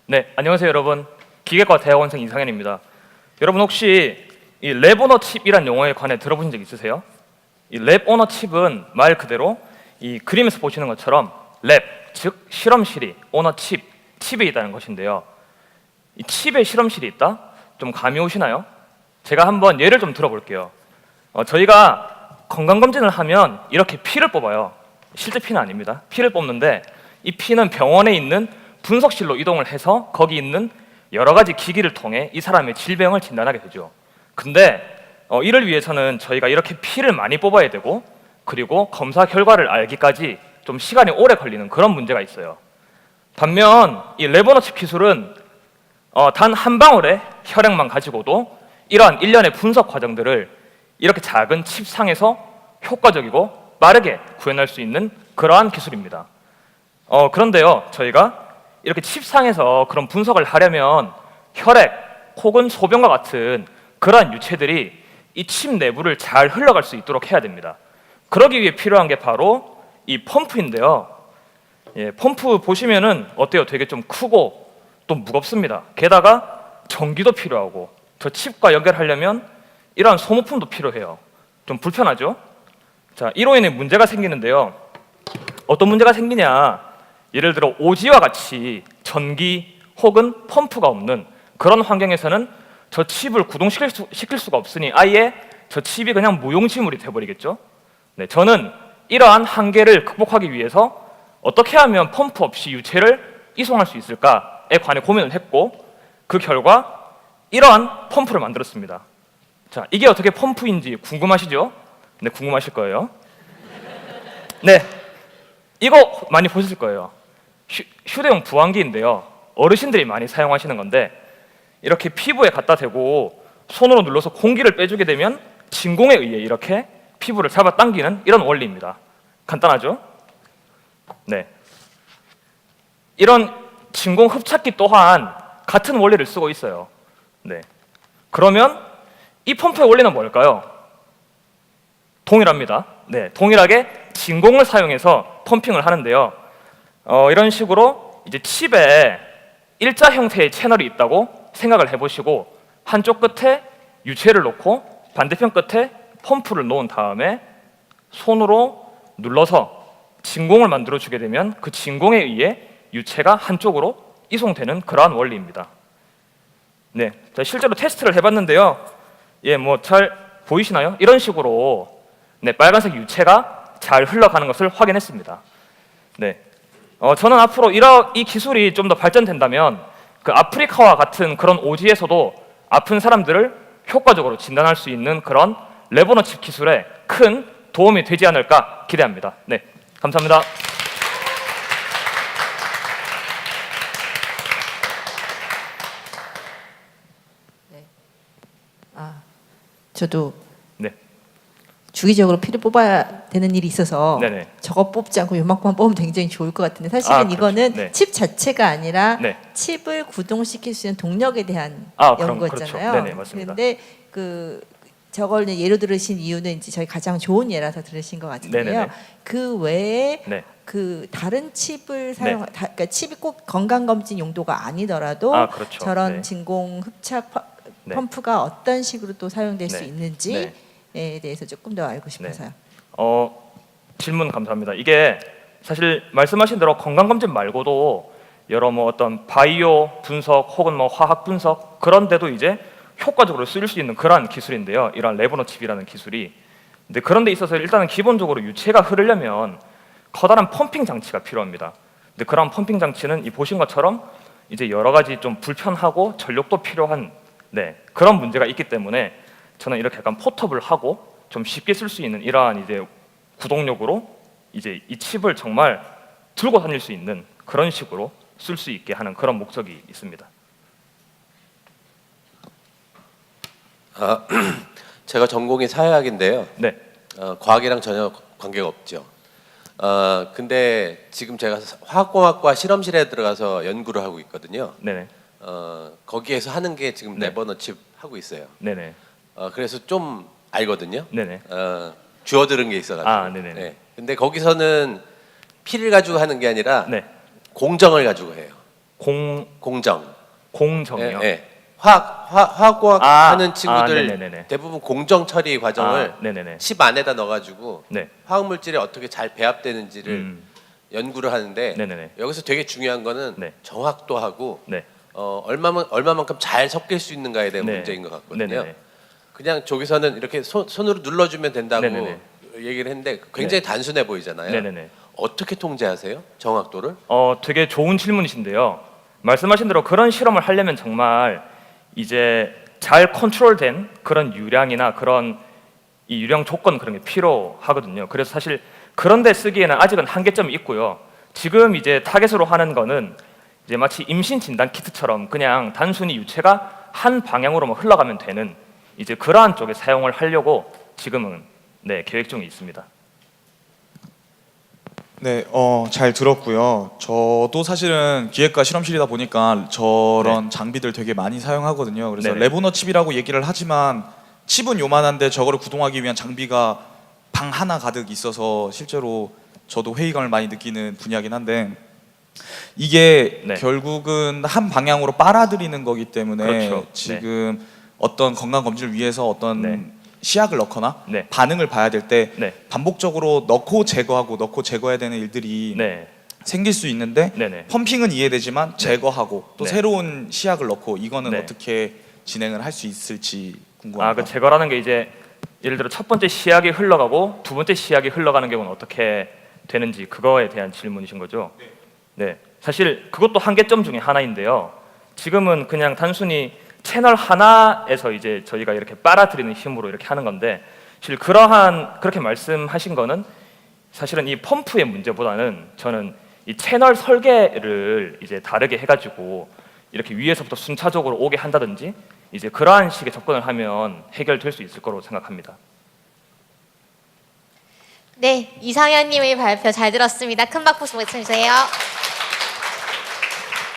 네, 안녕하세요 여러분. 기계과 대학원생 이상현입니다. 여러분 혹시 이 랩 오너 칩이란 용어에 관해 들어보신 적 있으세요? 이 랩 오너 칩은 말 그대로 이 그림에서 보시는 것처럼 랩, 즉 실험실이 오너 칩에 있다는 것인데요. 이 칩에 실험실이 있다? 좀 감이 오시나요? 제가 한번 예를 좀 들어볼게요. 저희가 건강검진을 하면 이렇게 피를 뽑아요. 실제 피는 아닙니다. 피를 뽑는데 이 피는 병원에 있는 분석실로 이동을 해서 거기 있는 여러 가지 기기를 통해 이 사람의 질병을 진단하게 되죠. 근데 이를 위해서는 저희가 이렇게 피를 많이 뽑아야 되고 그리고 검사 결과를 알기까지 좀 시간이 오래 걸리는 그런 문제가 있어요. 반면 이 레버너칩 기술은 단 한 방울의 혈액만 가지고도 이러한 일련의 분석 과정들을 이렇게 작은 칩상에서 효과적이고 빠르게 구현할 수 있는 그러한 기술입니다. 그런데요, 저희가 이렇게 칩상에서 그런 분석을 하려면 혈액 혹은 소변과 같은 그러한 유체들이 이 칩 내부를 잘 흘러갈 수 있도록 해야 됩니다. 그러기 위해 필요한 게 바로 이 펌프인데요. 펌프 보시면은 어때요? 되게 좀 크고 또 무겁습니다. 게다가 전기도 필요하고 저 칩과 연결하려면 이러한 소모품도 필요해요. 좀 불편하죠? 자, 이로 인해 문제가 생기는데요. 어떤 문제가 생기냐? 예를 들어 오지와 같이 전기 혹은 펌프가 없는 그런 환경에서는 저 칩을 구동시킬 수가 없으니 아예 저 칩이 그냥 무용지물이 돼버리겠죠. 네, 저는 이러한 한계를 극복하기 위해서 어떻게 하면 펌프 없이 유체를 이송할 수 있을까에 관해 고민을 했고 그 결과 이러한 펌프를 만들었습니다. 자, 이게 어떻게 펌프인지 궁금하시죠? 네, 궁금하실 거예요. 네, 이거 많이 보실 거예요. 휴대용 부항기인데요. 어르신들이 많이 사용하시는 건데 이렇게 피부에 갖다 대고 손으로 눌러서 공기를 빼주게 되면 진공에 의해 이렇게 피부를 잡아당기는 이런 원리입니다. 간단하죠? 네. 이런 진공 흡착기 또한 같은 원리를 쓰고 있어요. 네. 그러면 이 펌프의 원리는 뭘까요? 동일합니다. 네, 동일하게 진공을 사용해서 펌핑을 하는데요. 이런 식으로 이제 칩에 일자 형태의 채널이 있다고 생각을 해보시고 한쪽 끝에 유체를 놓고 반대편 끝에 펌프를 놓은 다음에 손으로 눌러서 진공을 만들어주게 되면 그 진공에 의해 유체가 한쪽으로 이송되는 그러한 원리입니다. 네, 자, 실제로 테스트를 해봤는데요. 뭐 잘 보이시나요? 이런 식으로 네, 빨간색 유체가 잘 흘러가는 것을 확인했습니다. 네, 저는 앞으로 이 기술이 좀 더 발전된다면 그 아프리카와 같은 그런 오지에서도 아픈 사람들을 효과적으로 진단할 수 있는 그런 레버너칩 기술에 큰 도움이 되지 않을까 기대합니다. 네, 감사합니다. 네. 저도 네. 주기적으로 피를 뽑아야 되는 일이 있어서 네네. 저거 뽑지 않고 요만큼만 뽑으면 굉장히 좋을 것 같은데 사실은 그렇죠. 이거는 네. 칩 자체가 아니라 네. 칩을 구동시킬 수 있는 동력에 대한 그렇죠. 연구였잖아요. 네네, 맞습니다. 그런데 저걸 예로 들으신 이유는 이제 저희 가장 좋은 예라서 들으신 것 같은데요. 네네네. 그 외에 네. 그 다른 칩을 그러니까 칩이 꼭 건강검진 용도가 아니더라도 그렇죠. 저런 네. 진공 흡착 네. 펌프가 어떤 식으로 또 사용될 수 네. 있는지에 대해서 조금 더 알고 싶어서요. 질문 감사합니다. 이게 사실 말씀하신 대로 건강검진 말고도 여러 뭐 어떤 바이오 분석 혹은 뭐 화학 분석 그런 데도 이제 효과적으로 쓰일 수 있는 그러한 기술인데요. 이러한 레버너칩이라는 기술이. 근데 그런 데 있어서 일단은 기본적으로 유체가 흐르려면 커다란 펌핑 장치가 필요합니다. 근데 그런 펌핑 장치는 이 보신 것처럼 이제 여러 가지 좀 불편하고 전력도 필요한 그런 문제가 있기 때문에 저는 이렇게 약간 포터블하고 좀 쉽게 쓸 수 있는 이러한 이제 구동력으로 이제 이 칩을 정말 들고 다닐 수 있는 그런 식으로 쓸 수 있게 하는 그런 목적이 있습니다. 제가 전공이 사회학인데요. 네. 과학이랑 전혀 관계가 없죠. 근데 지금 제가 화학공학과 실험실에 들어가서 연구를 하고 있거든요. 네네. 거기에서 하는 게 지금 네. 레버너칩 하고 있어요. 네네. 그래서 좀 알거든요. 네네. 주워 들은 게 있어가지고. 네네네. 네. 근데 거기서는 피를 가지고 하는 게 아니라 네. 공정을 가지고 해요. 공정. 공정이요. 예, 예. 화학공학 하는 친구들 네네네네. 대부분 공정 처리 과정을 네네네. 칩 안에다 넣어가지고 네. 화학 물질이 어떻게 잘 배합되는지를 연구를 하는데 네네네. 여기서 되게 중요한 거는 네. 정확도하고 네. 얼마만큼 잘 섞일 수 있는가에 대한 네. 문제인 것 같거든요. 네네네. 그냥 저기서는 이렇게 손으로 눌러주면 된다고 네네네. 얘기를 했는데 굉장히 단순해 보이잖아요. 네네네. 어떻게 통제하세요? 정확도를? 되게 좋은 질문이신데요. 말씀하신 대로 그런 실험을 하려면 정말 이제 잘 컨트롤된 그런 유량이나 그런 이 유량 조건 그런 게 필요하거든요. 그래서 사실 그런 데 쓰기에는 아직은 한계점이 있고요. 지금 이제 타겟으로 하는 거는 이제 마치 임신 진단 키트처럼 그냥 단순히 유체가 한 방향으로만 흘러가면 되는 이제 그러한 쪽에 사용을 하려고 지금은 계획 중에 있습니다. 네, 잘 들었고요. 저도 사실은 기획과 실험실이다 보니까 저런 장비들 되게 많이 사용하거든요. 그래서 네네. 레보너 칩이라고 얘기를 하지만 칩은 요만한데 저거를 구동하기 위한 장비가 방 하나 가득 있어서 실제로 저도 회의감을 많이 느끼는 분야긴 한데 이게 네. 결국은 한 방향으로 빨아들이는 거기 때문에 그렇죠. 지금 어떤 건강 검진을 위해서 어떤 네. 시약을 넣거나 네. 반응을 봐야 될 때 네. 반복적으로 넣고 제거해야 되는 일들이 네. 생길 수 있는데 네네. 펌핑은 이해되지만 제거하고 또 네. 새로운 시약을 넣고 이거는 네. 어떻게 진행을 할 수 있을지 궁금합니다. 그 제거라는 게 이제 예를 들어 첫 번째 시약이 흘러가고 두 번째 시약이 흘러가는 경우는 어떻게 되는지 그거에 대한 질문이신 거죠? 네. 사실 그것도 한계점 중에 하나인데요. 지금은 그냥 단순히 채널 하나에서 이제 저희가 이렇게 빨아들이는 힘으로 이렇게 하는 건데 사실 그렇게 말씀하신 거는 사실은 이 펌프의 문제보다는 저는 이 채널 설계를 이제 다르게 해가지고 이렇게 위에서부터 순차적으로 오게 한다든지 이제 그러한 식의 접근을 하면 해결될 수 있을 거라고 생각합니다. 네, 이상현님의 발표 잘 들었습니다. 큰 박수 보내주세요.